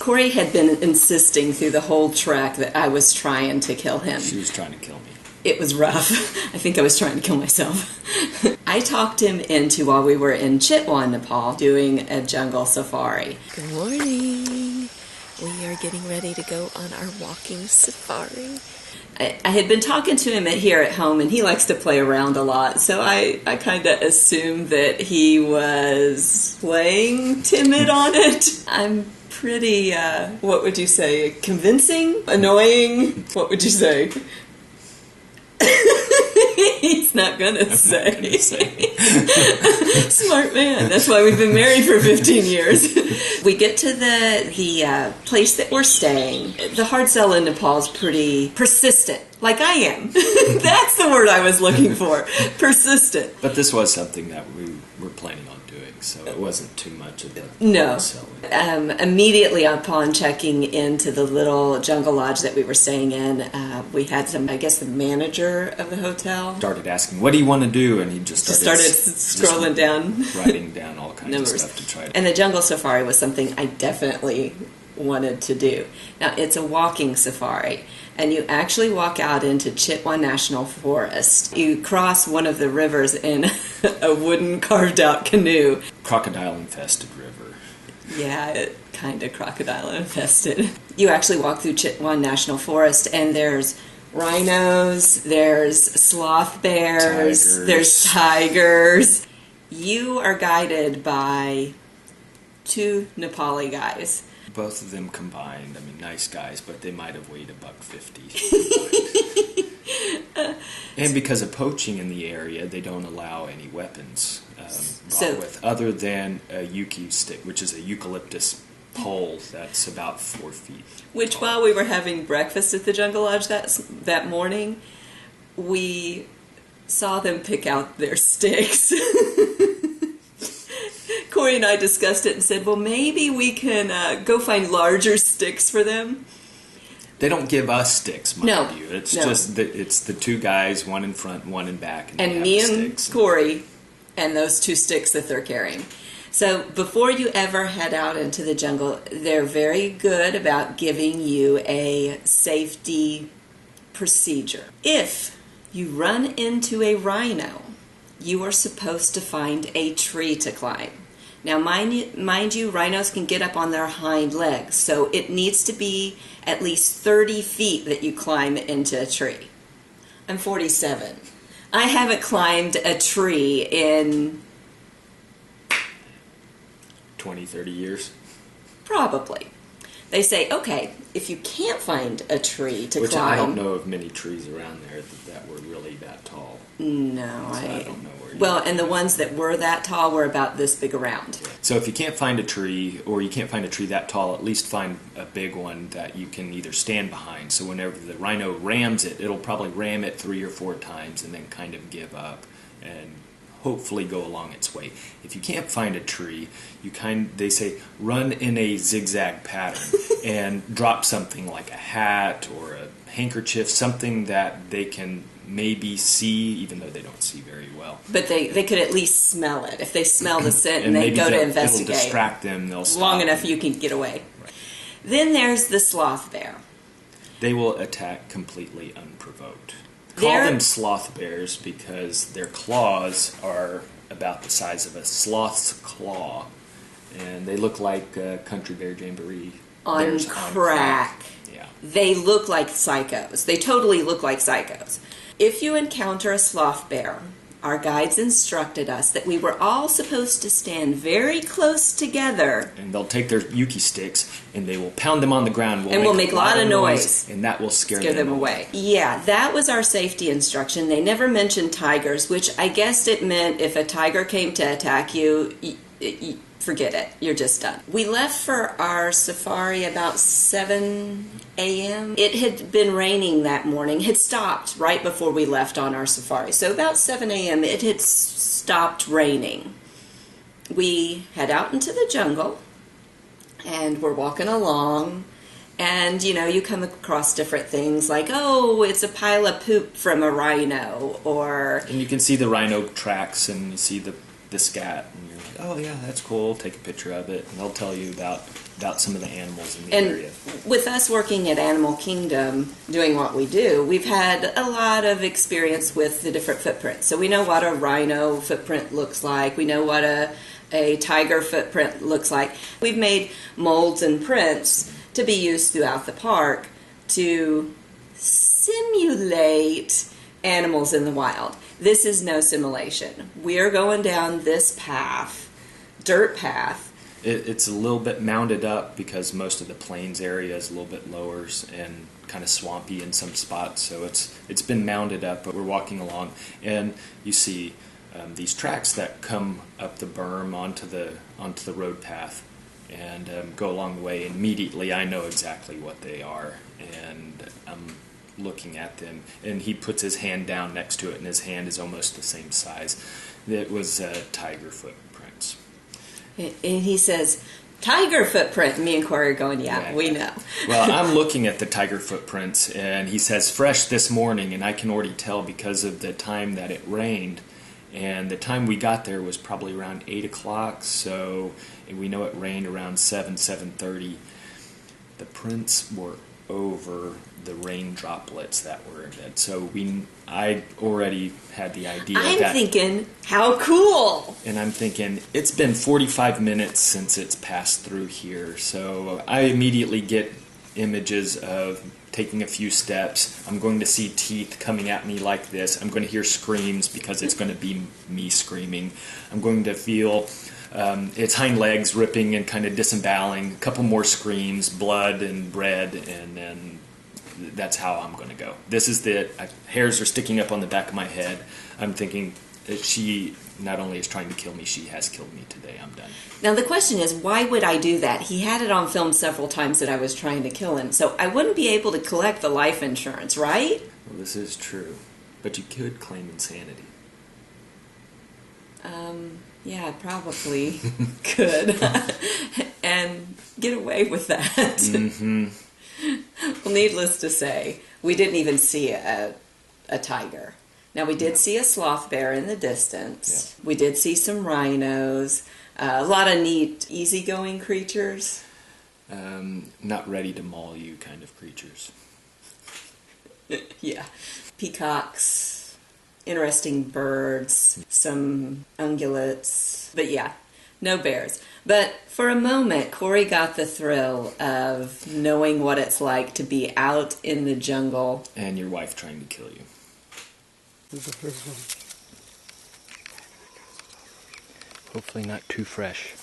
Corey had been insisting through the whole trek that I was trying to kill him. She was trying to kill me. It was rough. I think I was trying to kill myself. I talked him into, while we were in Chitwan, Nepal, doing a jungle safari. Good morning. We are getting ready to go on our walking safari. I had been talking to him here at home, and he likes to play around a lot, so I kind of assumed that he was playing timid on it. I'm pretty, what would you say, convincing? Annoying? What would you say? He's not gonna say. Smart man. That's why we've been married for 15 years. We get to the place that we're staying. The hard sell in Nepal is pretty persistent, like I am. That's the word I was looking for. Persistent. But this was something that we were planning on doing, so it wasn't too much of a no. selling. Immediately upon checking into the little jungle lodge that we were staying in, we had the manager of the hotel started asking, "What do you want to do?" And he just started scrolling down, writing down all kinds numbers. of stuff to try to. And the jungle safari was something I definitely wanted to do. Now, it's a walking safari, and you actually walk out into Chitwan National Forest. You cross one of the rivers in a wooden carved-out canoe. Crocodile-infested river. Yeah, it kind of crocodile-infested. You actually walk through Chitwan National Forest, and there's rhinos, there's sloth bears, there's tigers. You are guided by 2 Nepali guys. Both of them combined, nice guys, but they might have weighed $150. And because of poaching in the area, they don't allow any weapons brought with, other than a yuki stick, which is a eucalyptus pole that's about 4 feet. Which, tall. while we were having breakfast at the Jungle Lodge that morning, we saw them pick out their sticks. Corey and I discussed it and said, well, maybe we can go find larger sticks for them. They don't give us sticks, mind you. It's just it's the 2 guys, one in front, one in back. And me and Corey and those 2 sticks that they're carrying. So before you ever head out into the jungle, they're very good about giving you a safety procedure. If you run into a rhino, you are supposed to find a tree to climb. Now, mind you, rhinos can get up on their hind legs, so it needs to be at least 30 feet that you climb into a tree. I'm 47. I haven't climbed a tree in 20, 30 years? Probably. They say, okay, if you can't find a tree to climb... Which I don't know of many trees around there that were really that tall. No, so I don't know where you well, and the ones that were that tall were about this big around. So if you can't find a tree, or you can't find a tree that tall, at least find a big one that you can either stand behind. So whenever the rhino rams it, it'll probably ram it 3 or 4 times and then kind of give up and hopefully go along its way. If you can't find a tree, they say run in a zigzag pattern and drop something like a hat or a handkerchief, something that they can maybe see, even though they don't see very well. But they could at least smell it. If they smell the scent and they go to investigate, it'll distract them. They'll stop. Long enough you can get away. Right. Then there's the sloth bear. They will attack completely unprovoked. Call them sloth bears because their claws are about the size of a sloth's claw, and they look like country bear jamboree bears on crack. Yeah. They look like psychos. They totally look like psychos. If you encounter a sloth bear, our guides instructed us that we were all supposed to stand very close together. And they'll take their yuki sticks and they will pound them on the ground. We'll make a lot of noise. And that will scare them away. Yeah, that was our safety instruction. They never mentioned tigers, which I guessed it meant if a tiger came to attack you, forget it. You're just done. We left for our safari about 7 a.m. It had been raining that morning. It had stopped right before we left on our safari. So about 7 a.m. it had stopped raining. We head out into the jungle and we're walking along. And, you come across different things like, oh, it's a pile of poop from a rhino, or... And you can see the rhino tracks and you see the the scat, and you're like, oh yeah, that's cool. Take a picture of it, and they'll tell you about some of the animals in the area. With us working at Animal Kingdom, doing what we do, we've had a lot of experience with the different footprints. So we know what a rhino footprint looks like. We know what a tiger footprint looks like. We've made molds and prints to be used throughout the park to simulate animals in the wild. This is no simulation. We are going down this path, dirt path. It's a little bit mounded up because most of the plains area is a little bit lower and kind of swampy in some spots. So it's been mounded up, but we're walking along, and you see these tracks that come up the berm onto the road path and go along the way. And immediately, I know exactly what they are, and I'm looking at them. And he puts his hand down next to it, and his hand is almost the same size. It was tiger footprints. And he says, tiger footprint. Me and Corey are going, yeah, we know. Well, I'm looking at the tiger footprints, and he says, fresh this morning, and I can already tell because of the time that it rained. And the time we got there was probably around 8 o'clock, so we know it rained around 7:30. The prints were over the rain droplets that were in it. So I already had the idea I'm thinking, how cool! And I'm thinking, it's been 45 minutes since it's passed through here. So I immediately get images of taking a few steps. I'm going to see teeth coming at me like this. I'm going to hear screams because it's going to be me screaming. I'm going to feel its hind legs ripping and kind of disemboweling. A couple more screams, blood and red, and then that's how I'm going to go. This is hairs are sticking up on the back of my head. I'm thinking that she not only is trying to kill me, she has killed me today. I'm done. Now the question is, why would I do that? He had it on film several times that I was trying to kill him, so I wouldn't be able to collect the life insurance, right? Well, this is true, but you could claim insanity. Yeah, I probably could. And get away with that. Mm-hmm. Well, needless to say, we didn't even see a tiger. Now, we did see a sloth bear in the distance. Yeah. We did see some rhinos. A lot of neat, easygoing creatures. Not ready to maul you kind of creatures. Yeah. Peacocks. Interesting birds, some ungulates, but yeah, no bears. But for a moment, Corey got the thrill of knowing what it's like to be out in the jungle. And your wife trying to kill you. This is the first one. Hopefully not too fresh.